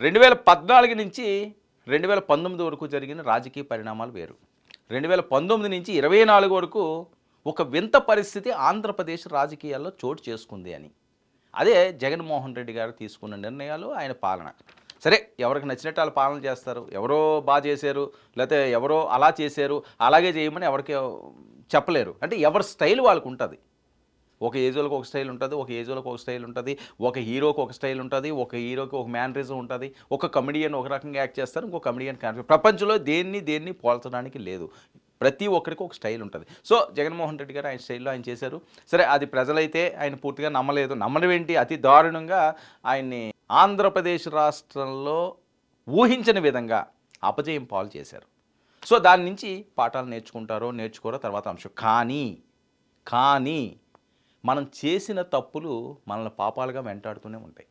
2014 నుంచి 2019 వరకు జరిగిన రాజకీయ పరిణామాలు వేరు. 2019 నుంచి 24 వరకు ఒక వింత పరిస్థితి ఆంధ్రప్రదేశ్ రాజకీయాల్లో చోటు చేసుకుంది అని. అదే జగన్మోహన్ రెడ్డి గారు తీసుకున్న నిర్ణయాలు, ఆయన పాలన. సరే, ఎవరికి నచ్చినట్టు వాళ్ళు పాలన చేస్తారు. ఎవరో బాగా చేశారు, లేకపోతే ఎవరో అలా చేశారు, అలాగే చేయమని ఎవరికి చెప్పలేరు. అంటే ఎవరి స్టైల్ వాళ్ళకు ఉంటుంది. ఒక ఏజోలకు ఒక స్టైల్ ఉంటుంది, ఒక ఏజోలకు ఒక స్టైల్ ఉంటుంది, ఒక హీరోకి ఒక స్టైల్ ఉంటుంది, ఒక హీరోకి ఒక మ్యానరిజం ఉంటుంది, ఒక కమెడియన్ ఒక రకంగా యాక్ట్ చేస్తారు, ఇంకో కమెడియన్ ప్రపంచంలో దేన్ని పోల్చడానికి లేదు. ప్రతి ఒక్కరికి ఒక స్టైల్ ఉంటుంది. సో జగన్మోహన్ రెడ్డి గారు ఆయన స్టైల్లో ఆయన చేశారు. సరే, అది ప్రజలైతే ఆయన పూర్తిగా నమ్మలేదు. నమ్మడం ఏంటి, అతి దారుణంగా ఆయన్ని ఆంధ్రప్రదేశ్ రాష్ట్రంలో ఊహించని విధంగా అపజయం పాలు చేశారు. సో దాని నుంచి పాఠాలు నేర్చుకోరో తర్వాత అంశం. కానీ మనం చేసిన తప్పులు మనల్ని పాపాలుగా వెంటాడుతూనే ఉంటాయి.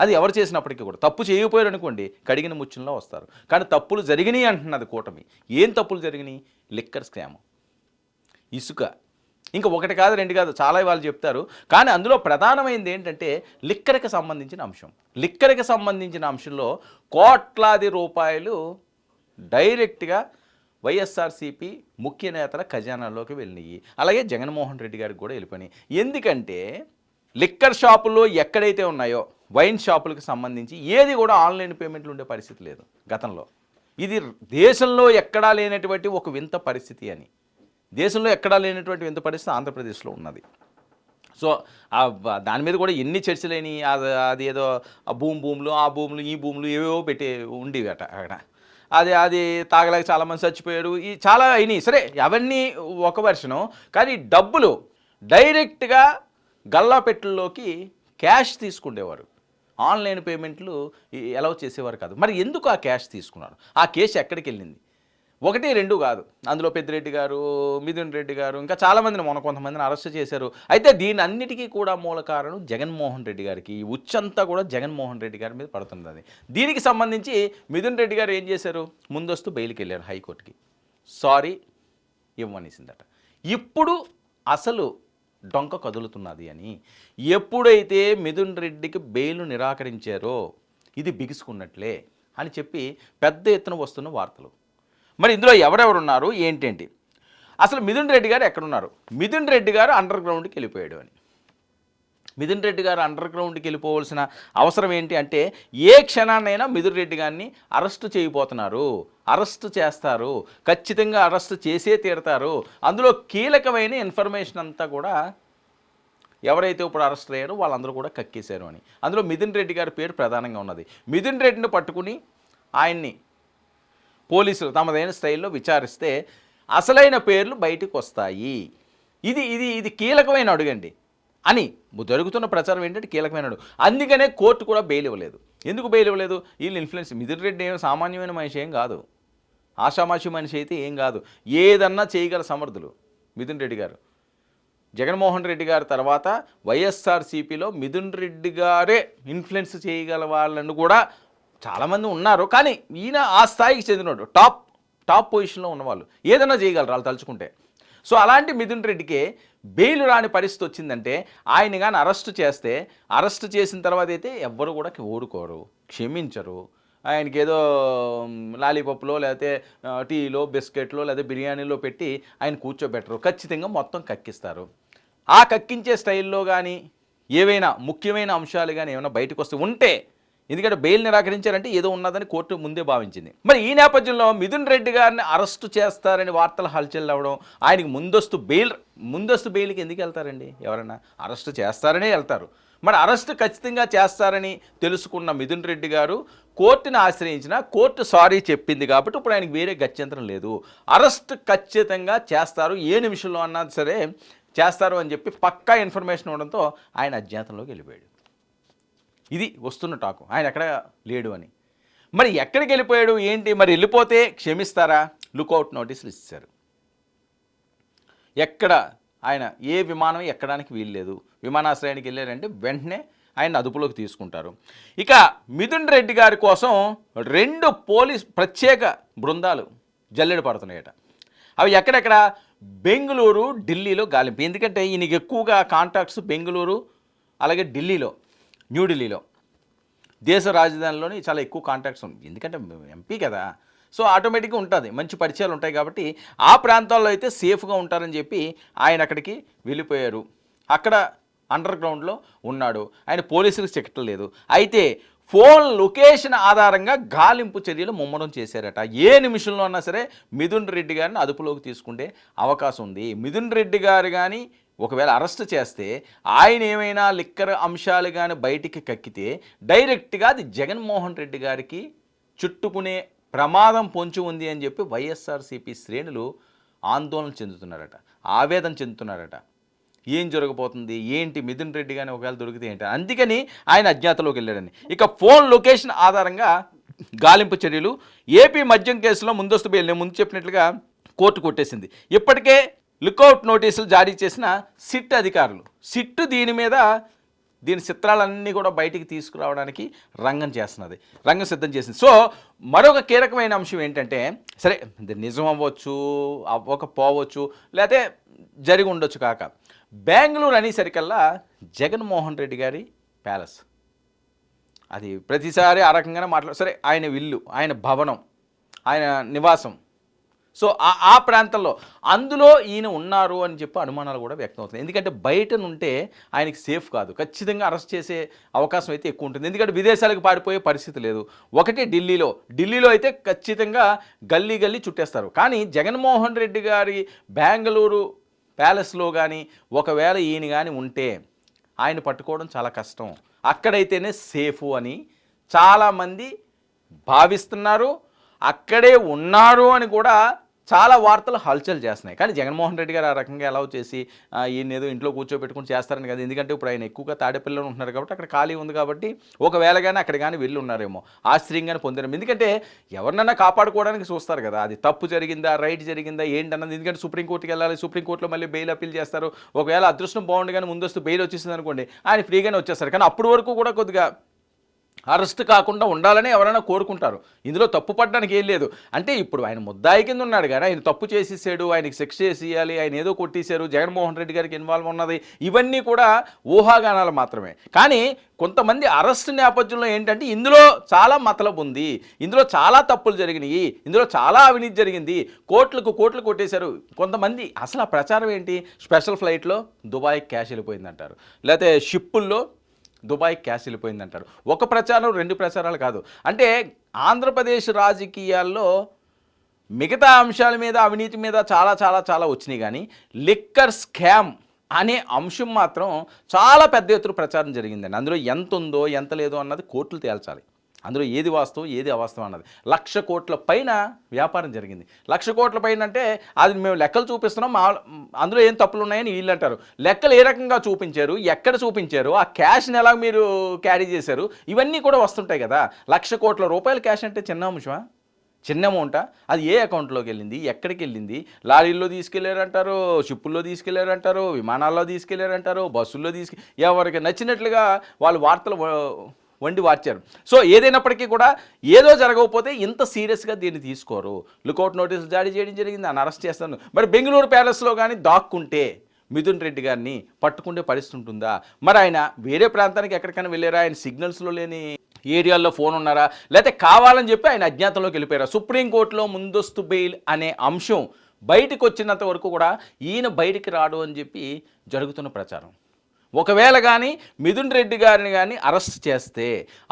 అది ఎవరు చేసినప్పటికీ కూడా. తప్పు చేయకపోయారు అనుకోండి, కడిగిన ముచ్చుల్లో వస్తారు. కానీ తప్పులు జరిగినాయి అంటున్నది కూటమి. ఏం తప్పులు జరిగినాయి? లిక్కర్ స్కామ్, ఇసుక, ఇంకా ఒకటి కాదు రెండు కాదు, చాలా వాళ్ళు చెప్తారు. కానీ అందులో ప్రధానమైనది ఏంటంటే లిక్కర్కి సంబంధించిన అంశం. లిక్కర్కి సంబంధించిన అంశంలో కోట్లాది రూపాయలు డైరెక్ట్గా వైఎస్ఆర్సీపీ ముఖ్య నేతల ఖజానాలోకి వెళ్ళినాయి. అలాగే జగన్మోహన్ రెడ్డి గారికి కూడా వెళ్ళిపోయినాయి. ఎందుకంటే లిక్కర్ షాపుల్లో ఎక్కడైతే ఉన్నాయో వైన్ షాపులకు సంబంధించి ఏది కూడా ఆన్లైన్ పేమెంట్లు ఉండే పరిస్థితి లేదు గతంలో. ఇది దేశంలో ఎక్కడా లేనటువంటి ఒక వింత పరిస్థితి అని. దేశంలో ఎక్కడా లేనటువంటి వింత పరిస్థితి ఆంధ్రప్రదేశ్లో ఉన్నది. సో దాని మీద కూడా ఎన్ని చర్చలేని, అది ఏదో ఆ భూములు ఈ భూములు ఏవేవో పెట్టి ఉండేవి అక్కడ. అది తాగలేక చాలామంది చచ్చిపోయారు. ఈ చాలా అయినాయి. సరే, అవన్నీ ఒక వెర్షను. కానీ డబ్బులు డైరెక్ట్గా గల్లాపెట్టుల్లోకి క్యాష్ తీసుకుండేవారు. ఆన్లైన్ పేమెంట్లు అలౌ చేసేవారు కాదు. మరి ఎందుకు ఆ క్యాష్ తీసుకున్నారు? ఆ కేసు ఎక్కడికి వెళ్ళింది? 1, 2 కాదు. అందులో పెద్దిరెడ్డి గారు, మిథున్ రెడ్డి గారు, ఇంకా చాలామందిని కొంతమందిని అరెస్ట్ చేశారు. అయితే దీని అన్నిటికీ కూడా మూల కారణం జగన్మోహన్ రెడ్డి గారికి. ఈ ఉచ్చంతా కూడా జగన్మోహన్ రెడ్డి గారి మీద పడుతున్నది. దీనికి సంబంధించి మిథున్ రెడ్డి గారు ఏం చేశారు? ముందస్తు బెయిల్కి వెళ్ళారు హైకోర్టుకి. సారీ ఇవ్వనిసిందట. ఇప్పుడు అసలు డొంక కదులుతున్నది అని. ఎప్పుడైతే మిథున్ రెడ్డికి బెయిల్ నిరాకరించారో ఇది బిగుసుకున్నట్లే అని చెప్పి పెద్ద ఎత్తున వస్తున్న వార్తలు. మరి ఇందులో ఎవరెవరు ఉన్నారు ఏంటేంటి? అసలు మిథున్ రెడ్డి గారు ఎక్కడున్నారు? మిథున్ రెడ్డి గారు అండర్ గ్రౌండ్కి వెళ్ళిపోయాడు అని. మిథున్ రెడ్డి గారు అండర్ గ్రౌండ్కి వెళ్ళిపోవలసిన అవసరం ఏంటి అంటే, ఏ క్షణాన్నైనా మిథున్ రెడ్డి గారిని అరెస్టు చేయబోతున్నారు, అరెస్టు చేస్తారు, ఖచ్చితంగా అరెస్టు చేసే తీరుతారు. అందులో కీలకమైన ఇన్ఫర్మేషన్ అంతా కూడా ఎవరైతే ఇప్పుడు అరెస్ట్ అయ్యారో వాళ్ళందరూ కూడా కక్కేశారు అని. అందులో మిథున్ రెడ్డి గారి పేరు ప్రధానంగా ఉన్నది. మిథున్ రెడ్డిని పట్టుకుని ఆయన్ని పోలీసులు తమదైన స్టైల్లో విచారిస్తే అసలైన పేర్లు బయటకు వస్తాయి. ఇది కీలకమైన అడుగండి అని జరుగుతున్న ప్రచారం ఏంటంటే కీలకమైన అడుగు. అందుకనే కోర్టు కూడా బెయిల్ ఇవ్వలేదు. ఎందుకు బెయిల్ ఇవ్వలేదు? వీళ్ళు ఇన్ఫ్లుయెన్స్. మిథున్ రెడ్డి ఏం సామాన్యమైన మనిషి ఏం కాదు, ఆషామాషి మనిషి అయితే ఏం కాదు. ఏదన్నా చేయగల సమర్థులు మిథున్ రెడ్డి గారు. జగన్మోహన్ రెడ్డి గారి తర్వాత వైఎస్ఆర్సీపీలో మిథున్ రెడ్డి గారే ఇన్ఫ్లుయెన్స్ చేయగల వాళ్ళని కూడా చాలామంది ఉన్నారు. కానీ ఈయన ఆ స్థాయికి చెందినోడు, టాప్ పొజిషన్లో ఉన్నవాళ్ళు ఏదైనా చేయగలరు వాళ్ళు తలుచుకుంటే. సో అలాంటి మిథున్ రెడ్డికి బెయిల్ రాని పరిస్థితి వచ్చిందంటే, ఆయన కానీ అరెస్ట్ చేసిన తర్వాత అయితే ఎవ్వరు కూడా ఊరుకోరు, క్షమించరు. ఆయనకి ఏదో లాలీపప్పులో లేకపోతే టీలో బిస్కెట్లో లేదా బిర్యానీలో పెట్టి ఆయన కూర్చోబెట్టరు, ఖచ్చితంగా మొత్తం కక్కిస్తారు. ఆ కక్కించే స్టైల్లో కానీ ఏవైనా ముఖ్యమైన అంశాలు కానీ ఏమైనా బయటకు వస్తే ఉంటే, ఎందుకంటే బెయిల్ నిరాకరించారంటే ఏదో ఉన్నదని కోర్టు ముందే భావించింది. మరి ఈ నేపథ్యంలో మిథున్ రెడ్డి గారిని అరెస్టు చేస్తారని వార్తలు హల్చల్ అవ్వడం, ఆయనకి ముందస్తు బెయిల్కి ఎందుకు వెళ్తారండి? ఎవరైనా అరెస్టు చేస్తారనే వెళ్తారు. మరి అరెస్టు ఖచ్చితంగా చేస్తారని తెలుసుకున్న మిథున్ రెడ్డి గారు కోర్టుని ఆశ్రయించిన కోర్టు సారీ చెప్పింది కాబట్టి ఇప్పుడు ఆయనకి వేరే గత్యంతరం లేదు. అరెస్టు ఖచ్చితంగా చేస్తారు, ఏ నిమిషంలో అన్నా సరే చేస్తారు అని చెప్పి పక్కా ఇన్ఫర్మేషన్ ఇవ్వడంతో ఆయన అజ్ఞాతంలోకి వెళ్ళిపోయాడు. ఇది వస్తున్న టాకు, ఆయన ఎక్కడ లేడు అని. మరి ఎక్కడికి వెళ్ళిపోయాడు ఏంటి? మరి వెళ్ళిపోతే క్షమిస్తారా? లుకౌట్ నోటీసులు ఇచ్చారు. ఎక్కడ ఆయన ఏ విమానం ఎక్కడానికి వీల్లేదు. విమానాశ్రయానికి వెళ్ళారంటే వెంటనే ఆయన అదుపులోకి తీసుకుంటారు. ఇక మిథున్ రెడ్డి గారి కోసం 2 పోలీస్ ప్రత్యేక బృందాలు జల్లెడ పడుతున్నాయట. అవి ఎక్కడెక్కడ? బెంగళూరు, ఢిల్లీలో గాలింపు. ఎందుకంటే ఈయనకి ఎక్కువగా కాంటాక్ట్స్ బెంగళూరు, అలాగే ఢిల్లీలో, న్యూఢిల్లీలో. దేశ రాజధానిలోని చాలా ఎక్కువ కాంటాక్ట్స్ ఉంది, ఎందుకంటే ఎంపీ కదా. సో ఆటోమేటిక్గా ఉంటుంది, మంచి పరిచయాలు ఉంటాయి కాబట్టి ఆ ప్రాంతాల్లో అయితే సేఫ్గా ఉంటారని చెప్పి ఆయన అక్కడికి వెళ్ళిపోయారు. అక్కడ అండర్ గ్రౌండ్లో ఉన్నాడు, ఆయన పోలీసులకు చిక్కట్లేదు. అయితే ఫోన్ లొకేషన్ ఆధారంగా గాలింపు చర్యలు ముమ్మరం చేశారట. ఏ నిమిషంలో అన్నా సరే మిథున్ రెడ్డి గారిని అదుపులోకి తీసుకునే అవకాశం ఉంది. మిథున్ రెడ్డి గారు కానీ ఒకవేళ అరెస్ట్ చేస్తే ఆయన ఏమైనా లిక్కర్ అంశాలు కానీ బయటికి కక్కితే డైరెక్ట్గా అది జగన్మోహన్ రెడ్డి గారికి చుట్టుకునే ప్రమాదం పొంచి ఉంది అని చెప్పి వైఎస్ఆర్సీపీ శ్రేణులు ఆందోళన చెందుతున్నారట, ఆవేదన చెందుతున్నారట. ఏం జరగబోతుంది ఏంటి, మిథున్ రెడ్డి కానీ ఒకవేళ దొరికితే ఏంటి, అందుకని ఆయన అజ్ఞాతలోకి వెళ్ళాడని. ఇక ఫోన్ లొకేషన్ ఆధారంగా గాలింపు చర్యలు. ఏపీ మద్యం కేసులో ముందస్తు బెయిల్ నేను ముందు చెప్పినట్లుగా కోర్టు కొట్టేసింది. ఇప్పటికే లుకౌట్ నోటీసులు జారీ చేసిన సిట్ అధికారులు, సిట్టు దీని చిత్రాలన్నీ కూడా బయటికి తీసుకురావడానికి రంగం సిద్ధం చేసింది. సో మరొక కీలకమైన అంశం ఏంటంటే, సరే ఇది నిజం అవ్వచ్చు అవ్వకపోవచ్చు లేకపోతే జరిగి ఉండొచ్చు కాక, బెంగళూరు అనేసరికల్లా జగన్మోహన్ రెడ్డి గారి ప్యాలెస్, అది ప్రతిసారి ఆ రకంగానే సరే ఆయన ఇల్లు, ఆయన భవనం, ఆయన నివాసం, సో ఆ ప్రాంతంలో అందులో ఈయన ఉన్నారు అని చెప్పి అనుమానాలు కూడా వ్యక్తం అవుతుంది. ఎందుకంటే బయట నుంటే ఆయనకి సేఫ్ కాదు, ఖచ్చితంగా అరెస్ట్ చేసే అవకాశం అయితే ఎక్కువ ఉంటుంది. ఎందుకంటే విదేశాలకు పారిపోయే పరిస్థితి లేదు. ఒకటి ఢిల్లీలో అయితే ఖచ్చితంగా గల్లీ చుట్టేస్తారు. కానీ జగన్మోహన్ రెడ్డి గారి బెంగళూరు ప్యాలెస్లో కానీ ఒకవేళ ఈయన కానీ ఉంటే ఆయన పట్టుకోవడం చాలా కష్టం, అక్కడైతేనే సేఫు అని చాలామంది భావిస్తున్నారు. అక్కడే ఉన్నారు అని కూడా చాలా వార్తలు హల్చల్ చేస్తున్నాయి. కానీ జగన్మోహన్ రెడ్డి గారు ఆ రకంగా అలౌ చేసి ఈయన ఏదో ఇంట్లో కూర్చోబెట్టుకుని చేస్తారని కదా. ఎందుకంటే ఇప్పుడు ఆయన ఎక్కువగా తాడేపల్లిలో ఉంటున్నారు కాబట్టి అక్కడ ఖాళీ ఉంది కాబట్టి ఒకవేళ కానీ అక్కడ కానీ వెళ్ళి ఉన్నారేమో, ఆశ్చర్యంగానే పొందారు. ఎందుకంటే ఎవరినైనా కాపాడుకోవడానికి చూస్తారు కదా, అది తప్పు జరిగిందా రైట్ జరిగిందా ఏంటన్నది. ఎందుకంటే సుప్రీంకోర్టుకి వెళ్ళాలి, సుప్రీంకోర్టులో మళ్ళీ బెయిల్ అప్పీల్ చేస్తారు. ఒకవేళ అదృష్టం బాగుండి కానీ ముందస్తు బెయిల్ వచ్చేసింది అనుకోండి, ఆయన ఫ్రీగానే వచ్చేస్తారు. కానీ అప్పటి వరకు కూడా కొద్దిగా అరెస్ట్ కాకుండా ఉండాలని ఎవరైనా కోరుకుంటారు. ఇందులో తప్పు పడడానికి ఏం లేదు. అంటే ఇప్పుడు ఆయన ముద్దాయి కింద ఉన్నాడు కానీ ఆయన తప్పు చేసేసాడు, ఆయనకి శిక్ష చేసేయాలి, ఆయన ఏదో కొట్టేశారు, జగన్మోహన్ రెడ్డి గారికి ఇన్వాల్వ్ ఉన్నది, ఇవన్నీ కూడా ఊహాగానాలు మాత్రమే. కానీ కొంతమంది అరెస్ట్ నేపథ్యంలో ఏంటంటే ఇందులో చాలా మతలబు ఉంది, ఇందులో చాలా తప్పులు జరిగినాయి, ఇందులో చాలా అవినీతి జరిగింది, కోట్లు కొట్టేశారు. కొంతమంది అసలు ఆ ప్రచారం ఏంటి, స్పెషల్ ఫ్లైట్లో దుబాయ్ క్యాష్ వెళ్ళిపోయిందంటారు, లేకపోతే షిప్పుల్లో దుబాయ్ క్యాష్ వెళ్ళిపోయిందంటారు. ఒక ప్రచారం రెండు ప్రచారాలు కాదు. అంటే ఆంధ్రప్రదేశ్ రాజకీయాల్లో మిగతా అంశాల మీద అవినీతి మీద చాలా చాలా చాలా వచ్చినాయి, కానీ లిక్కర్ స్కామ్ అనే అంశం మాత్రం చాలా పెద్ద ఎత్తున ప్రచారం జరిగిందండి. అందులో ఎంత ఉందో ఎంత లేదో అన్నది కోర్టులు తేల్చాలి. అందులో ఏది వాస్తవం ఏది అవాస్తవం అన్నది. 1,00,000 కోట్ల పైన వ్యాపారం జరిగింది. 1,00,000 కోట్ల పైన అంటే అది మేము లెక్కలు చూపిస్తున్నాం, అందులో ఏం తప్పులు ఉన్నాయని వీళ్ళు అంటారు. లెక్కలు ఏ రకంగా చూపించారు, ఎక్కడ చూపించారు, ఆ క్యాష్ని ఎలా మీరు క్యారీ చేశారు, ఇవన్నీ కూడా వస్తుంటాయి కదా. 1,00,000 కోట్ల రూపాయల క్యాష్ అంటే చిన్న అంశమా, చిన్న అమౌంటా? అది ఏ అకౌంట్లోకి వెళ్ళింది, ఎక్కడికి వెళ్ళింది? లారీల్లో తీసుకెళ్లారంటారు, షిప్పుల్లో తీసుకెళ్లారంటారు, విమానాల్లో తీసుకెళ్లారంటారు, బస్సుల్లో ఎవరికి నచ్చినట్లుగా వాళ్ళు వార్తలు వండి వార్చారు. సో ఏదైనప్పటికీ కూడా ఏదో జరగకపోతే ఇంత సీరియస్గా దీన్ని తీసుకోరు. లుకౌట్ నోటీసులు జారీ చేయడం జరిగింది, ఆయన అరెస్ట్ చేస్తాను. మరి బెంగళూరు ప్యాలెస్లో కానీ దాక్కుంటే మిథున్ రెడ్డి గారిని పట్టుకుంటే పరిస్థితి ఉంటుందా? మరి ఆయన వేరే ప్రాంతానికి ఎక్కడికైనా వెళ్ళారా, ఆయన సిగ్నల్స్లో లేని ఏరియాల్లో ఫోన్ ఉన్నారా, లేకపోతే కావాలని చెప్పి ఆయన అజ్ఞాతంలోకి వెళ్ళిపోయారా? సుప్రీంకోర్టులో ముందస్తు బెయిల్ అనే అంశం బయటకు వచ్చినంత వరకు కూడా ఈయన బయటికి రాడు అని చెప్పి జరుగుతున్న ప్రచారం. ఒకవేళ కానీ మిథున్ రెడ్డి గారిని కానీ అరెస్ట్ చేస్తే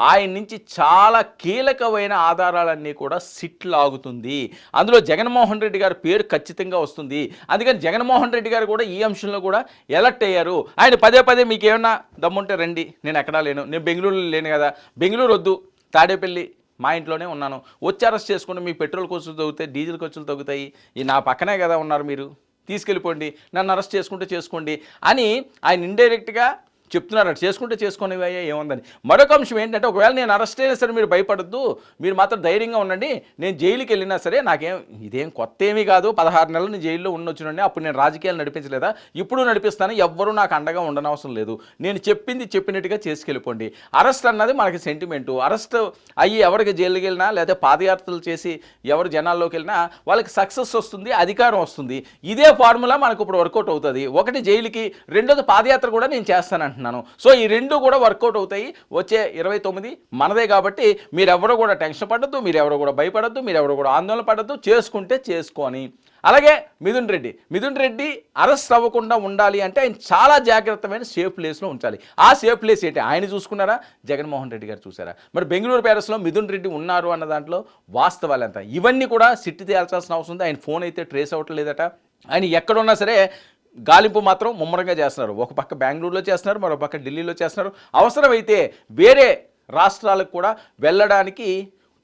ఆయన నుంచి చాలా కీలకమైన ఆధారాలన్నీ కూడా సిట్ లాగుతుంది. అందులో జగన్మోహన్ రెడ్డి గారి పేరు ఖచ్చితంగా వస్తుంది. అందుకని జగన్మోహన్ రెడ్డి గారు కూడా ఈ అంశంలో కూడా ఎలర్ట్ అయ్యారు. ఆయన పదే మీకు ఏమన్నా దమ్ముంటే రండి, నేను ఎక్కడా లేను, నేను బెంగళూరులో లేను కదా, బెంగళూరు వద్దు, తాడేపల్లి మా ఇంట్లోనే ఉన్నాను, వచ్చి అరెస్ట్ చేసుకుంటే మీ పెట్రోల్ ఖర్చులు తగ్గుతాయి, డీజిల్ ఖర్చులు తగ్గుతాయి, ఈ నా పక్కనే కదా ఉన్నారు, మీరు తీసుకెళ్ళిపోండి, నన్ను అరెస్ట్ చేసుకుంటే చేసుకోండి అని ఆయన ఇండైరెక్ట్గా చెప్తున్నారు. చేసుకుంటే చేసుకునేవయ్యా ఏముందని. మరొక అంశం ఏంటంటే, ఒకవేళ నేను అరెస్ట్ అయినా సరే మీరు భయపడద్దు, మీరు మాత్రం ధైర్యంగా ఉండండి, నేను జైలుకి వెళ్ళినా సరే ఇదేం కొత్త ఏమీ కాదు, 16 నెలలు నేను జైల్లో ఉండొచ్చునండి, అప్పుడు నేను రాజకీయాలు నడిపించలేదా, ఇప్పుడు నడిపిస్తాను, ఎవ్వరూ నాకు అండగా ఉండనవసరం లేదు, నేను చెప్పింది చెప్పినట్టుగా చేసుకెళ్ళిపోండి. అరెస్ట్ అన్నది మనకి సెంటిమెంటు, అరెస్ట్ అయ్యి ఎవరికి జైలుకి వెళ్ళినా లేదా పాదయాత్రలు చేసి ఎవరు జనాల్లోకి వెళ్ళినా వాళ్ళకి సక్సెస్ వస్తుంది, అధికారం వస్తుంది. ఇదే ఫార్ములా మనకు ఇప్పుడు వర్కౌట్ అవుతుంది. ఒకటి జైలుకి, రెండోది పాదయాత్ర కూడా నేను చేస్తానంటున్నాను. అంటున్నాను. సో ఈ రెండు కూడా వర్కౌట్ అవుతాయి. వచ్చే 29 మనదే కాబట్టి మీరెవరూ కూడా టెన్షన్ పడద్దు, మీరెవరూ కూడా భయపడద్దు, మీరెవరూ కూడా ఆందోళన పడద్దు. చేసుకుంటే చేసుకొని. అలాగే మిథున్ రెడ్డి అరెస్ట్ అవ్వకుండా ఉండాలి అంటే ఆయన చాలా జాగ్రత్తమైన సేఫ్ ప్లేస్లో ఉంచాలి. ఆ సేఫ్ ప్లేస్ ఏంటి? ఆయన చూసుకున్నారా, జగన్మోహన్ రెడ్డి గారు చూసారా? మరి బెంగళూరు ప్యాలెస్లో మిథున్ రెడ్డి ఉన్నారు అన్న దాంట్లో వాస్తవాలు ఎంత? ఇవన్నీ కూడా సిట్టి తేల్చాల్సిన అవసరం ఉంది. ఆయన ఫోన్ అయితే ట్రేస్ అవ్వట్లేదట. ఆయన ఎక్కడున్నా సరే గాలింపు మాత్రం ముమ్మరంగా చేస్తున్నారు. ఒక పక్క బెంగళూరులో చేస్తున్నారు, మరో పక్క ఢిల్లీలో చేస్తున్నారు. అవసరమైతే వేరే రాష్ట్రాలకు కూడా వెళ్ళడానికి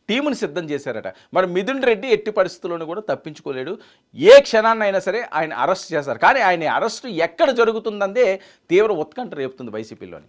టీముని సిద్ధం చేశారట. మరి మిథున్ రెడ్డి ఎట్టి పరిస్థితుల్లోనూ కూడా తప్పించుకోలేడు. ఏ క్షణాన్నైనా సరే ఆయన అరెస్ట్ చేస్తారు. కానీ ఆయన అరెస్ట్ ఎక్కడ జరుగుతుందందే తీవ్ర ఉత్కంఠ రేపుతుంది వైసీపీలోని.